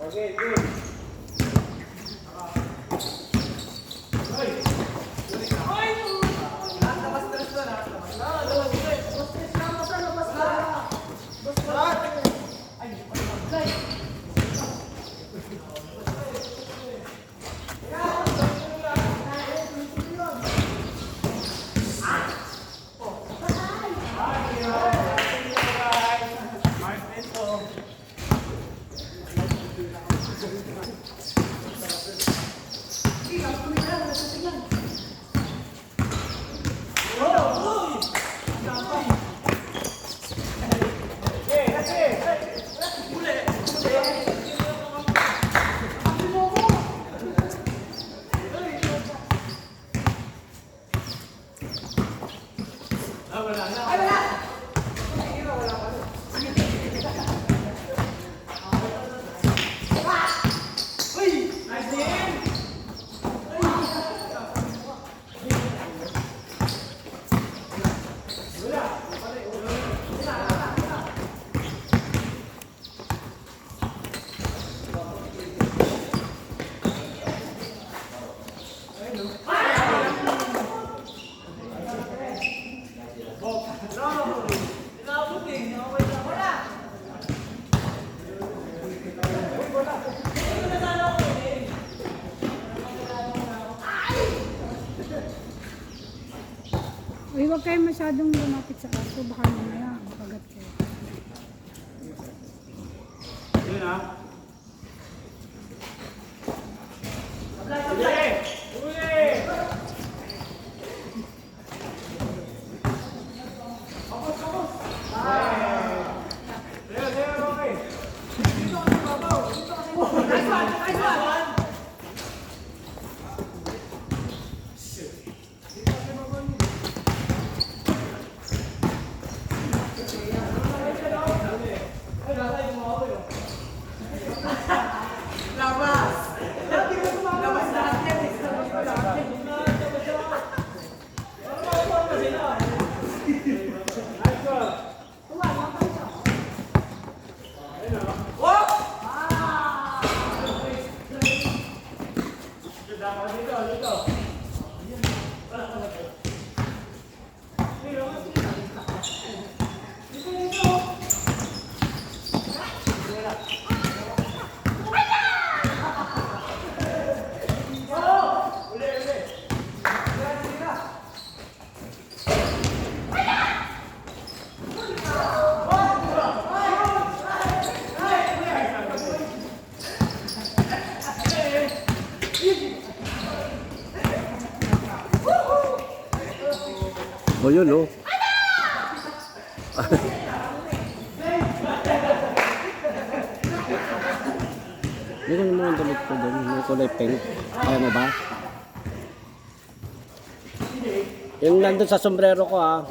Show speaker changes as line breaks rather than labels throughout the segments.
Uy, huwag kayo masyadong lumapit sa aso. Baka mamaya makagat kayo.
Yun ha.
O yun, oh. Hindi ko naman ang damit ko doon. May kulay pink. Kaya mo ba? Yung nandun sa sombrero ko, ah.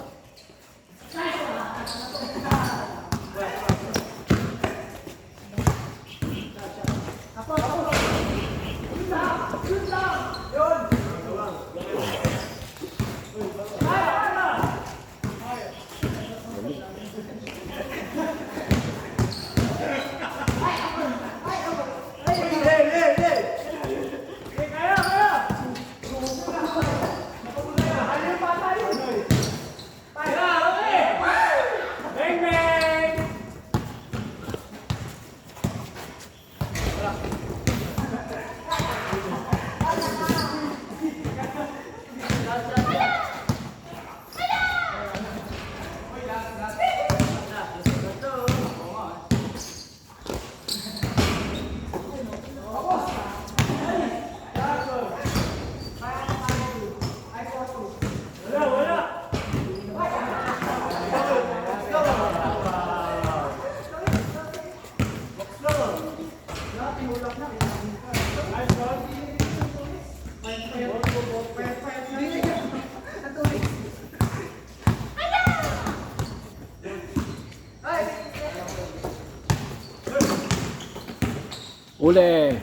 Uli.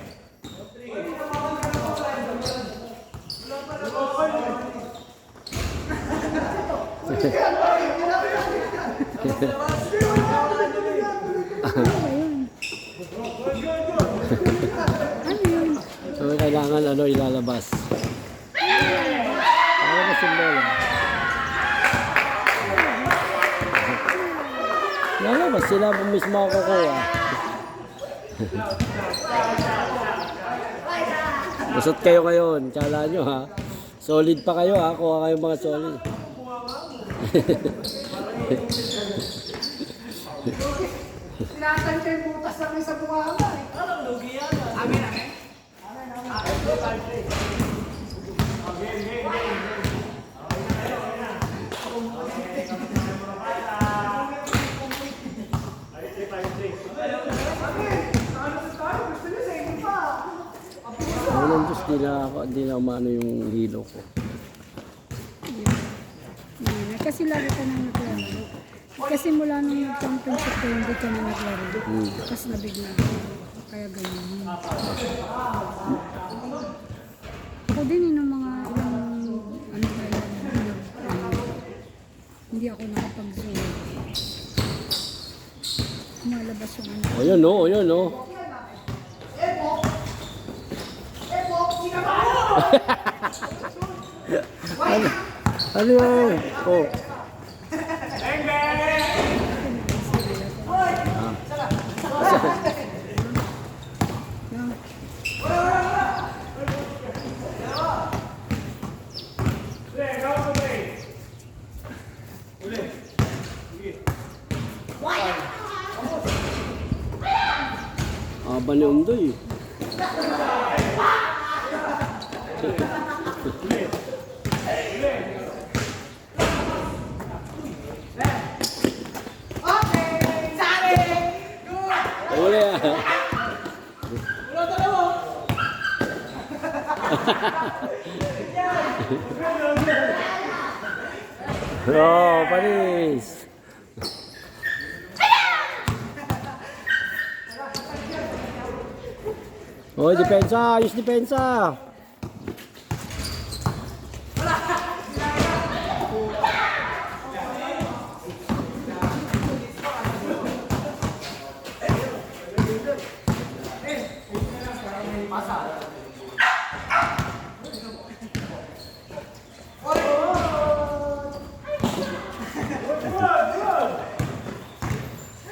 Ano yun?
So, kailangan ano ilalabas. Lalabas yung bola. Lalabas sila mismo ako kuha. Busot kayo ngayon. Kala nyo ha. Solid pa kayo ha. Kuha kayong mga solid.
Tinatan ko yung butas namin sa buwaba eh.
Ako ng Diyos, di na umano yung hilo ko.
Yan. Kasi lagi ka nang naglaro. Kasi mula nung championship ko, hindi ka na naglaro. Tapos nabigla ko. Kaya ganyan. Ako din yung mga ilang ano kaya hindi ako nakapag-zoom. Malabas yung ano.
O yun o, yun o. Ano yun? Oh. Aba ni Undoy. Uli ah. Oh, panis. Oh, depensa, ayos depensa.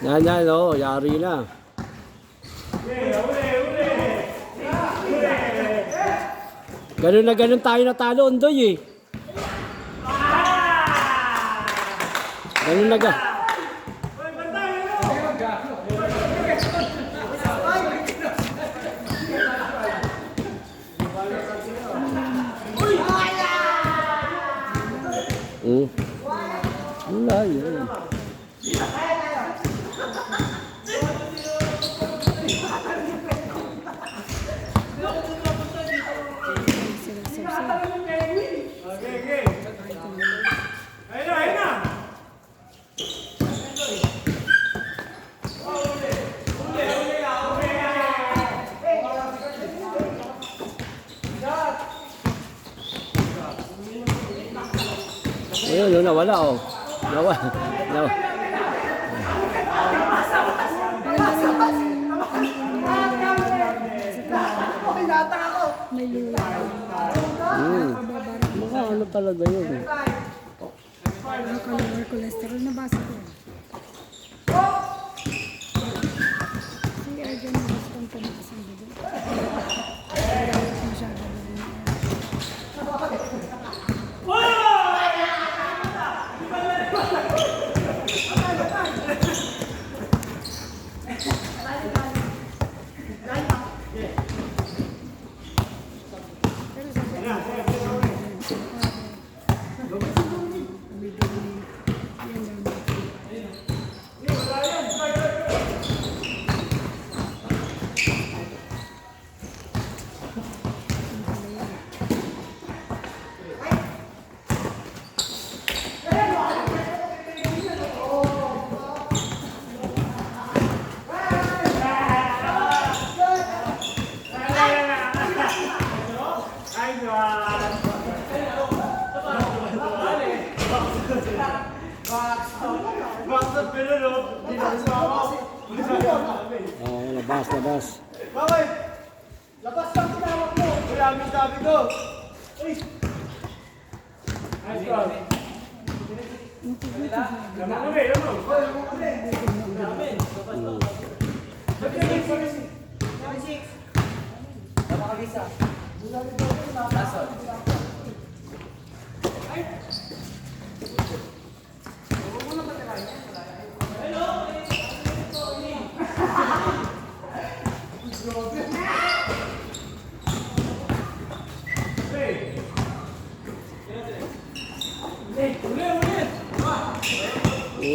Yan, oh, yari na. Ganun tayo natalo, Undoy eh. Ganun na ga. Wala yun. Ayun, yun, nawala oh. Nawala.
May luwa.
Mukha ano talaga yun.
Lower cholesterol. Nabasa ko. Sige, dyan nabasa kong tumakas ang dugo. Masyado na rin.
Oo, labas.
Bakit? Labas lang tinawag mo. Wala ang sabi ko. Uy! Nice one. Lamang kami, lamang. Lamang kami. Lamang.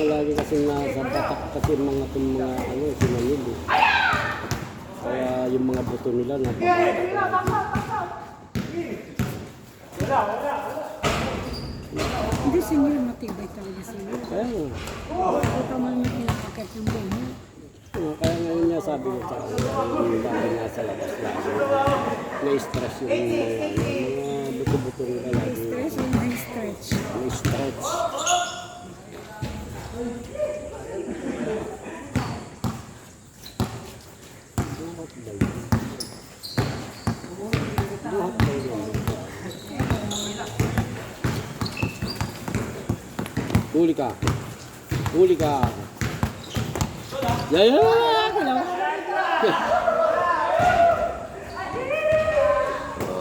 Lagi kasi nasa patak kasi mga itong mga ano, sinanil eh. Kaya yung mga buto nila
Hindi senior, matibay talaga senior.
kaya nga.
Ito man yung pinapakit ng buhay.
Kaya ngayon niya sabi ko sa akin, yung bagay nasa labas lagi. Na-stress yung mga buto-buto nila lagi.
Stress o high stretch.
Na-stretch. Huli ka. Huli ka. Yan, yan, yan.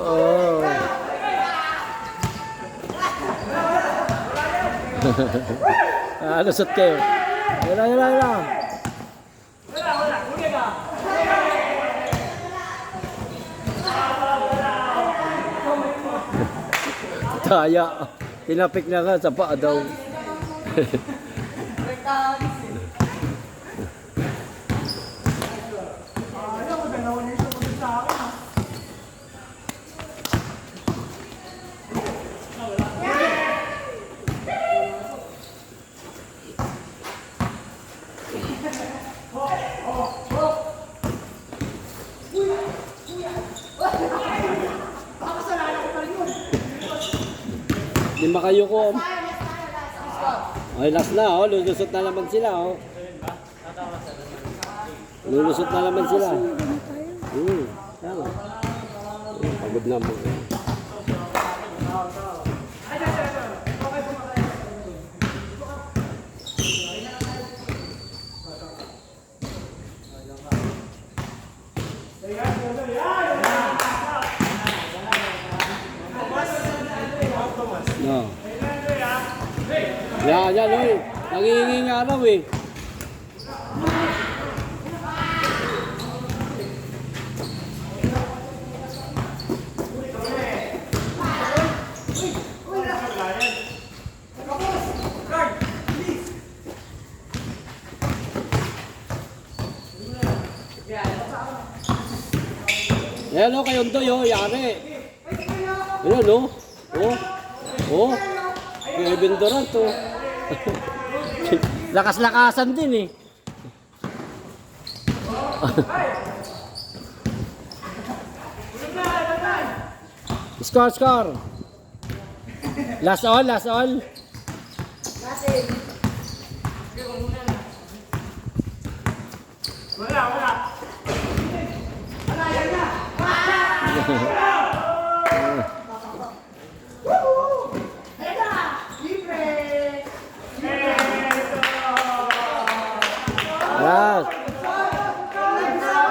Oh. Lusot kayo. Yan lang, yan lang, yan lang. Taya. Tinapik na nga sa paa daw. Lima kayo ko. Ay, last na, oh. Lulusot na naman sila, oh. Lulusot na naman sila. Tama. Pagod na mo. No. Yan, oy. Nangihingi nga raw eh. Ayan o, kayong doy o, yari. Ayan o. Oh. Kevin Durant o. Lakas-lakasan din eh. Score. Last all. Yes.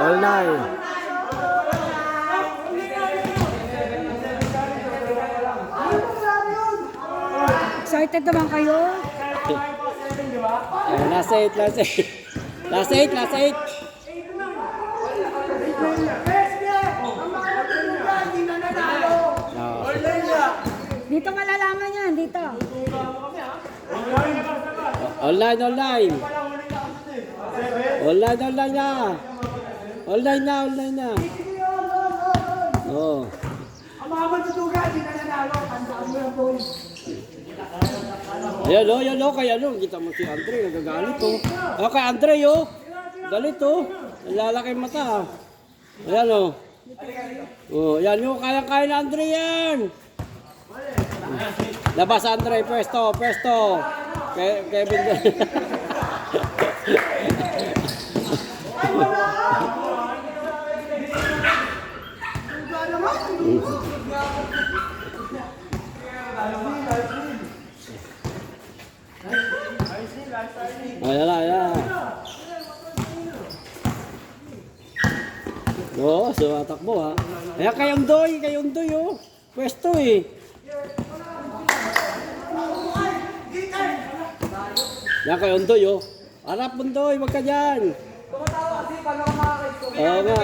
All night.
Excited naman kayo?
Last eight.
Dito malalaman yan, dito.
Online na. Online na. Oh.
Ang mga matutuga, di na nanalo. Tandaan mo yung boy.
Ayan o, kay ano, kita mo si Andre, nagagalit o. O, kay Andre o. Galit o. Lalaki mata. Ayan o. Oh, yan o, kaya na Andre yan. Labas Andre, pwesto. Kevin. Oo, sumatakbo ha. Ayan kay Undoy oh. Pwesto eh. Yan kay Undoy oh. Harap Undoy, wag ka dyan. Oo nga.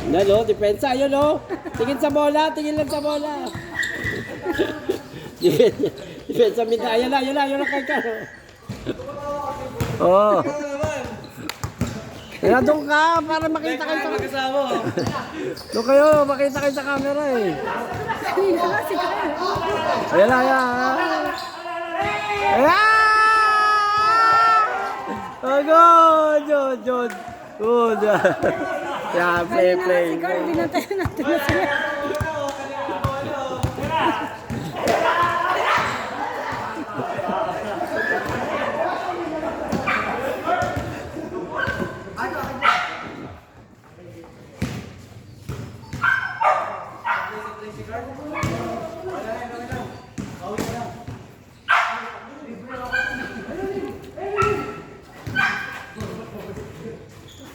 Yan o, depensa, yun o. Tingin sa bola, tingin lang sa bola. Depensa minta, ayun na kay Kano. Oo. Kaya doon ka, para makita kayo sa
Kasama.
doon kayo, makita kayo sa camera eh.
Kanina nga si Kyle.
Ayan na, ayan. Ayan! Oh, good. Good. Yeah, play.
Si Kyle, binantayan natin na sila.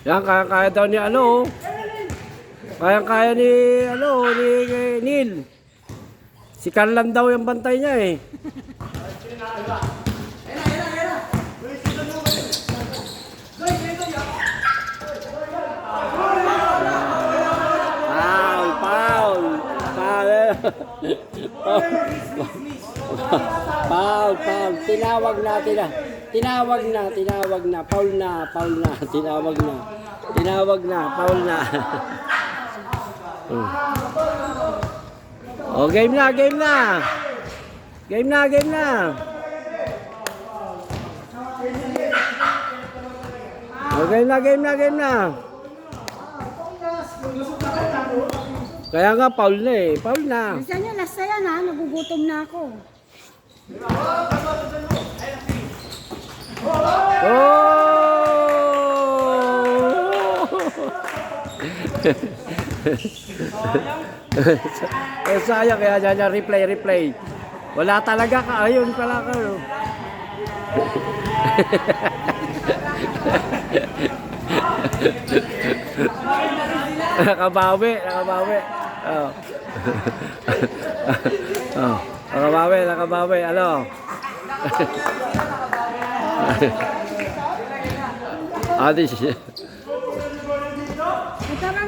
Yan, kaya daw ni ano. Kaya ni Neil. Si Carlan daw yung bantay niya eh. Foul. Foul. Tinawag na. Foul na. Tinawag na. Foul na. Oh, game na. Game na. Oh, game na. Kaya nga, foul na eh. Foul na.
Bisa niyo, last na yan ha. Nagugutom na ako. Oh! Sayang kaya dyan, replay. Wala talaga ka. Ayun pala ka. No? Nakabawi. Oh. Oh. Nakabawi. Ano? Adi siya. Tara na.